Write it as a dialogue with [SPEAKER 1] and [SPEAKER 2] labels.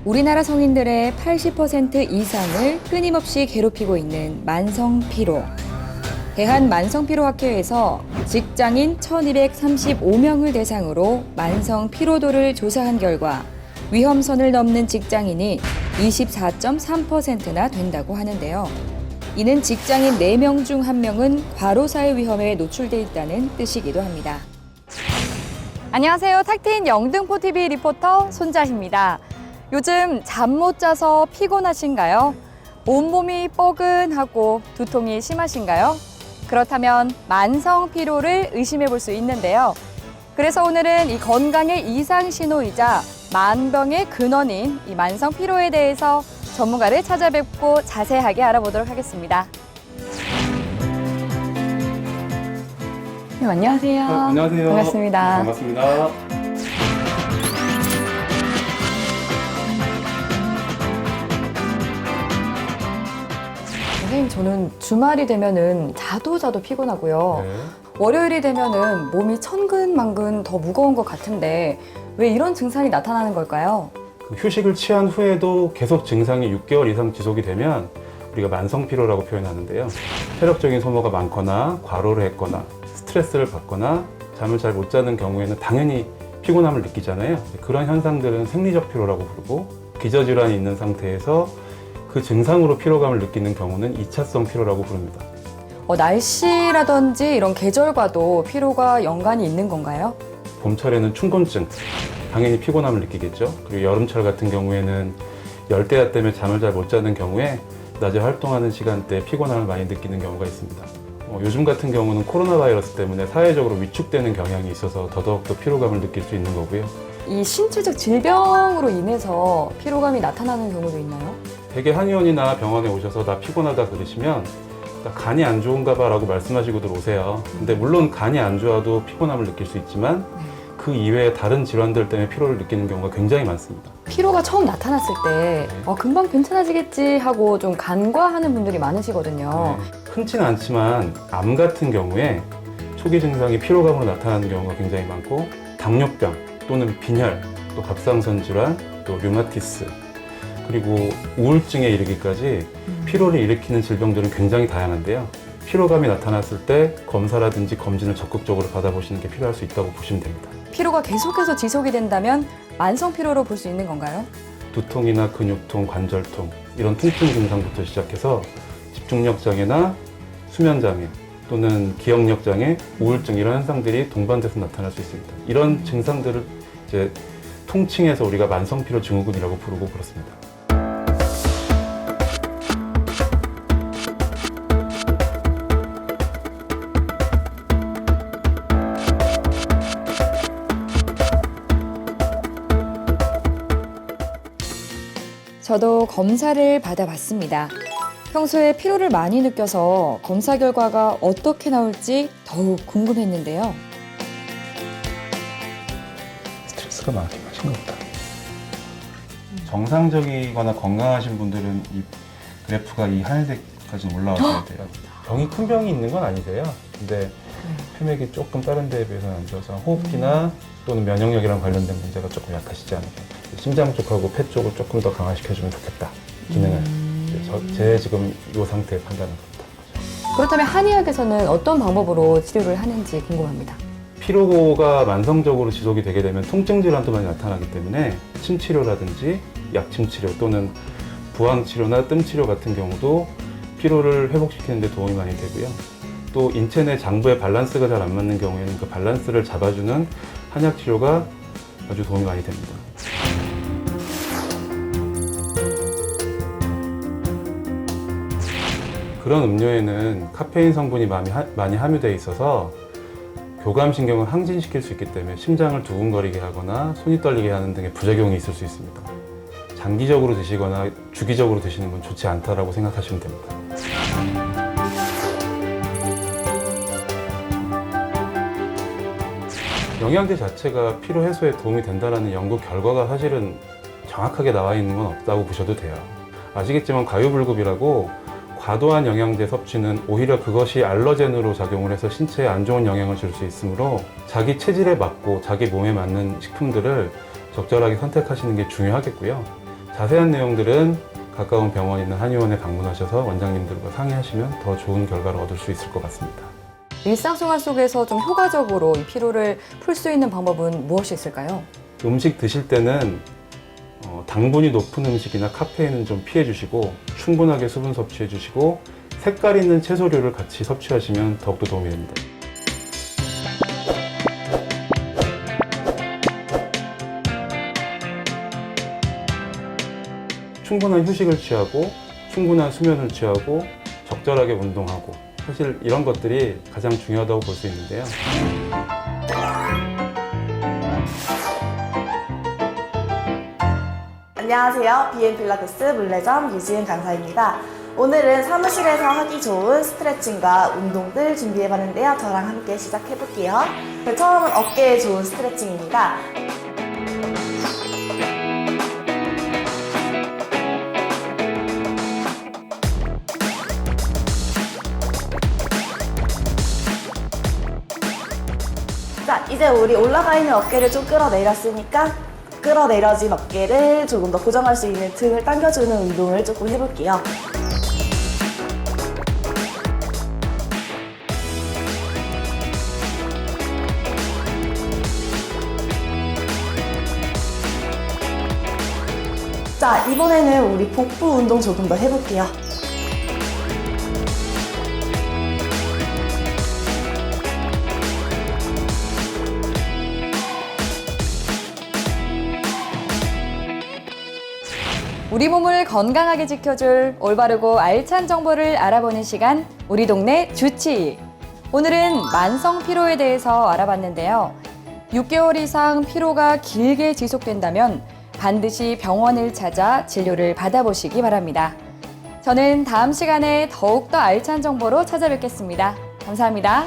[SPEAKER 1] 우리나라 성인들의 80% 이상을 끊임없이 괴롭히고 있는 만성피로. 대한만성피로학회에서 직장인 1,235명을 대상으로 만성피로도를 조사한 결과 위험선을 넘는 직장인이 24.3%나 된다고 하는데요. 이는 직장인 4명 중 1명은 과로사의 위험에 노출돼 있다는 뜻이기도 합니다. 안녕하세요. 탁트인 영등포TV 리포터 손자희입니다. 요즘 잠 못 자서 피곤하신가요? 온몸이 뻐근하고 두통이 심하신가요? 그렇다면 만성 피로를 의심해 볼 수 있는데요. 그래서 오늘은 이 건강의 이상 신호이자 만병의 근원인 이 만성 피로에 대해서 전문가를 찾아뵙고 자세하게 알아보도록 하겠습니다. 안녕하세요.
[SPEAKER 2] 안녕하세요.
[SPEAKER 1] 반갑습니다.
[SPEAKER 2] 반갑습니다.
[SPEAKER 1] 선생님, 저는 주말이 되면은 자도 피곤하고요.
[SPEAKER 2] 네.
[SPEAKER 1] 월요일이 되면은 몸이 천근만근 더 무거운 것 같은데 왜 이런 증상이 나타나는 걸까요?
[SPEAKER 2] 그 휴식을 취한 후에도 계속 증상이 6개월 이상 지속이 되면 우리가 만성피로라고 표현하는데요. 체력적인 소모가 많거나 과로를 했거나 스트레스를 받거나 잠을 잘 못 자는 경우에는 당연히 피곤함을 느끼잖아요. 그런 현상들은 생리적 피로라고 부르고 기저질환이 있는 상태에서 그 증상으로 피로감을 느끼는 경우는 2차성 피로라고 부릅니다.
[SPEAKER 1] 날씨라든지 이런 계절과도 피로가 연관이 있는 건가요?
[SPEAKER 2] 봄철에는 춘곤증, 당연히 피곤함을 느끼겠죠. 그리고 여름철 같은 경우에는 열대야 때문에 잠을 잘 못 자는 경우에 낮에 활동하는 시간대에 피곤함을 많이 느끼는 경우가 있습니다. 요즘 같은 경우는 코로나 바이러스 때문에 사회적으로 위축되는 경향이 있어서 더더욱 피로감을 느낄 수 있는 거고요.
[SPEAKER 1] 이 신체적 질병으로 인해서 피로감이 나타나는 경우도 있나요?
[SPEAKER 2] 대개 한의원이나 병원에 오셔서 나 피곤하다 그러시면 나 간이 안 좋은가 봐 라고 말씀하시고들 오세요. 근데 물론 간이 안 좋아도 피곤함을 느낄 수 있지만 그 이외에 다른 질환들 때문에 피로를 느끼는 경우가 굉장히 많습니다.
[SPEAKER 1] 피로가 처음 나타났을 때 금방 괜찮아지겠지 하고 좀 간과하는 분들이 많으시거든요.
[SPEAKER 2] 흔치는 않지만 암 같은 경우에 초기 증상이 피로감으로 나타나는 경우가 굉장히 많고 당뇨병 또는 빈혈, 또 갑상선 질환, 또 류마티스 그리고 우울증에 이르기까지 피로를 일으키는 질병들은 굉장히 다양한데요. 피로감이 나타났을 때 검사라든지 검진을 적극적으로 받아보시는 게 필요할 수 있다고 보시면 됩니다.
[SPEAKER 1] 피로가 계속해서 지속이 된다면 만성 피로로 볼 수 있는 건가요?
[SPEAKER 2] 두통이나 근육통, 관절통 이런 통증 증상부터 시작해서 집중력 장애나 수면 장애 또는 기억력 장애, 우울증 이런 현상들이 동반돼서 나타날 수 있습니다. 이런 증상들을 이제 통칭해서 우리가 만성피로 증후군이라고 부르고 그렇습니다.
[SPEAKER 1] 저도 검사를 받아봤습니다. 평소에 피로를 많이 느껴서 검사 결과가 어떻게 나올지 더욱 궁금했는데요.
[SPEAKER 2] 스트레스가 많긴 하신 것 같다. 정상적이거나 건강하신 분들은 이 그래프가 이 하얀색까지 올라와야 돼요. 병이 큰 병이 있는 건 아니세요. 근데 혈맥이 조금 다른 데에 비해서는 안 좋아서 호흡기나 또는 면역력이랑 관련된 문제가 조금 약하시지 않을까. 심장 쪽하고 폐 쪽을 조금 더 강화시켜주면 좋겠다. 기능을. 제 지금 이 상태에 판단을 겁니다.
[SPEAKER 1] 그렇다면 한의학에서는 어떤 방법으로 치료를 하는지 궁금합니다.
[SPEAKER 2] 피로가 만성적으로 지속이 되게 되면 통증 질환도 많이 나타나기 때문에 침 치료라든지 약침 치료 또는 부항 치료나 뜸 치료 같은 경우도 피로를 회복시키는 데 도움이 많이 되고요. 또 인체 내 장부의 밸런스가 잘 안 맞는 경우에는 그 밸런스를 잡아주는 한약 치료가 아주 도움이 많이 됩니다. 그런 음료에는 카페인 성분이 많이 함유되어 있어서 교감신경을 항진시킬 수 있기 때문에 심장을 두근거리게 하거나 손이 떨리게 하는 등의 부작용이 있을 수 있습니다. 장기적으로 드시거나 주기적으로 드시는 건 좋지 않다고 생각하시면 됩니다. 영양제 자체가 피로 해소에 도움이 된다는 연구 결과가 사실은 정확하게 나와 있는 건 없다고 보셔도 돼요. 아시겠지만 과유불급이라고 과도한 영양제 섭취는 오히려 그것이 알러젠으로 작용을 해서 신체에 안 좋은 영향을 줄 수 있으므로 자기 체질에 맞고 자기 몸에 맞는 식품들을 적절하게 선택하시는 게 중요하겠고요. 자세한 내용들은 가까운 병원이나 한의원에 방문하셔서 원장님들과 상의하시면 더 좋은 결과를 얻을 수 있을 것 같습니다.
[SPEAKER 1] 일상생활 속에서 좀 효과적으로 이 피로를 풀 수 있는 방법은 무엇이 있을까요?
[SPEAKER 2] 음식 드실 때는 당분이 높은 음식이나 카페인은 좀 피해 주시고 충분하게 수분 섭취해 주시고 색깔 있는 채소류를 같이 섭취하시면 더욱더 도움이 됩니다. 충분한 휴식을 취하고 충분한 수면을 취하고 적절하게 운동하고 사실 이런 것들이 가장 중요하다고 볼 수 있는데요.
[SPEAKER 3] 안녕하세요. 비앤 필라테스 물레점 유지은 강사입니다. 오늘은 사무실에서 하기 좋은 스트레칭과 운동들 준비해봤는데요. 저랑 함께 시작해볼게요. 처음은 어깨에 좋은 스트레칭입니다. 자, 이제 우리 올라가 있는 어깨를 좀 끌어내렸으니까 끌어내려진 어깨를 조금 더 고정할 수 있는 등을 당겨주는 운동을 조금 해볼게요. 자, 이번에는 우리 복부 운동 조금 더 해볼게요.
[SPEAKER 1] 우리 몸을 건강하게 지켜줄 올바르고 알찬 정보를 알아보는 시간, 우리 동네 주치. 오늘은 만성 피로에 대해서 알아봤는데요. 6개월 이상 피로가 길게 지속된다면 반드시 병원을 찾아 진료를 받아보시기 바랍니다. 저는 다음 시간에 더욱더 알찬 정보로 찾아뵙겠습니다. 감사합니다.